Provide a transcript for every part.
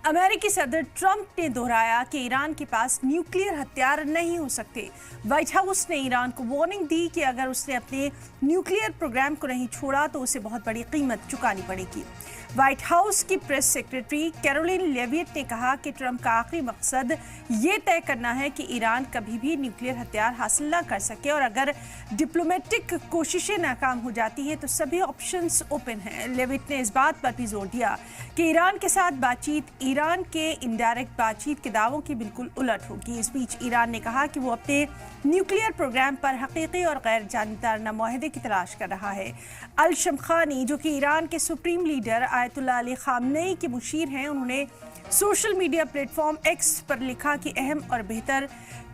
अमेरिकी सदर ट्रंप ने दोहराया कि ईरान के पास न्यूक्लियर हथियार नहीं हो सकते। व्हाइट हाउस ने ईरान को वार्निंग दी कि अगर उसने अपने न्यूक्लियर प्रोग्राम को नहीं छोड़ा तो उसे बहुत बड़ी कीमत चुकानी पड़ेगी। व्हाइट हाउस की प्रेस सेक्रेटरी कैरोलिन लेविट ने कहा कि ट्रंप का आखिरी मकसद ये तय करना है कि ईरान कभी भी न्यूक्लियर हथियार हासिल ना कर सके और अगर डिप्लोमेटिक कोशिशें नाकाम हो जाती है तो सभी ऑप्शंस ओपन हैं। लेविट ने इस बात पर भी जोर दिया कि ईरान के साथ बातचीत ईरान के इनडायरेक्ट बातचीत के दावों की बिल्कुल उलट होगी। इस बीच ईरान ने कहा कि वो अपने न्यूक्लियर प्रोग्राम पर हकीकी और गैर जानिबदाराना मुआहदे की तलाश कर रहा है। अल शमखानी, जो कि ईरान के supreme leader Ayatollah Ali Khamenei के मुशीर हैं, उन्होंने सोशल मीडिया प्लेटफॉर्म एक्स पर लिखा कि अहम और बेहतर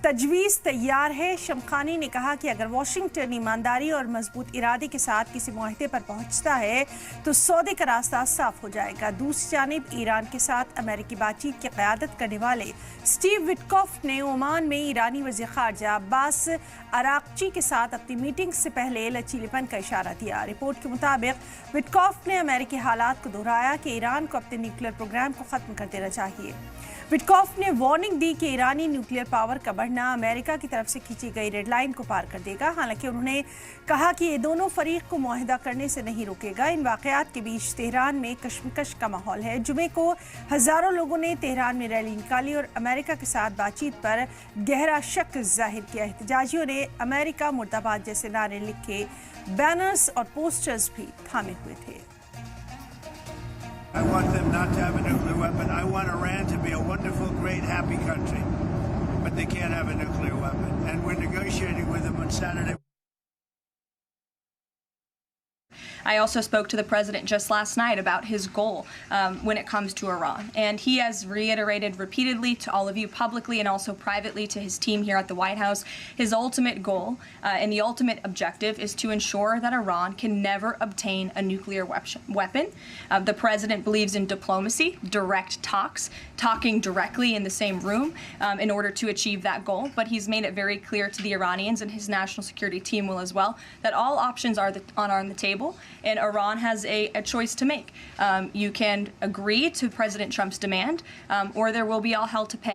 तजवीज़ तैयार है। शमखानी ने कहा कि अगर वाशिंगटन ईमानदारी और मजबूत इरादे के साथ किसी मुआहदे पर पहुंचता है तो सौदे का रास्ता साफ हो जाएगा। दूसरी जानिब ईरान के साथ अमेरिकी बातचीत की क़यादत करने वाले स्टीव विटकॉफ ने ओमान में ईरानी वज़ीर ख़ारजा अब्बास अराक़ची के साथ अपनी मीटिंग से पहले लचीलेपन का इशारा दिया। रिपोर्ट के मुताबिक विटकॉफ ने अमेरिकी हालात को दोहराया कि ईरान को अपने न्यूक्लियर प्रोग्राम को ख़त्म कर देना चाहिए। विटकॉफ ने वार्निंग दी कि ईरानी न्यूक्लियर पावर का बढ़ना अमेरिका की तरफ से खींची गई रेड लाइन को पार कर देगा। हालांकि उन्होंने कहा कि ये दोनों फरीक को मुआहदा करने से नहीं रोकेगा। इन वाक़यात के बीच तेहरान में कशमकश का माहौल है। जुमे को हज़ारों लोगों ने तेहरान में रैली निकाली और अमेरिका के साथ बातचीत पर गहरा शक जाहिर किया। एहतजाजियों ने अमेरिका मुर्दाबाद जैसे नारे लिखे बैनर्स और पोस्टर्स भी थामे हुए थे। I want them not to have a nuclear weapon. I want Iran to be a wonderful, great, happy country. But they can't have a nuclear weapon. And we're negotiating with them on Saturday. I also spoke to the president just last night about his goal when it comes to Iran. And he has reiterated repeatedly to all of you publicly and also privately to his team here at the White House, his ultimate goal and the ultimate objective is to ensure that Iran can never obtain a nuclear weapon. The president believes in diplomacy, direct talks, talking directly in the same room in order to achieve that goal. But he's made it very clear to the Iranians, and his national security team will as well, that all options are on the table. And Iran has a choice to make. You can agree to President Trump's demand, or there will be all hell to pay.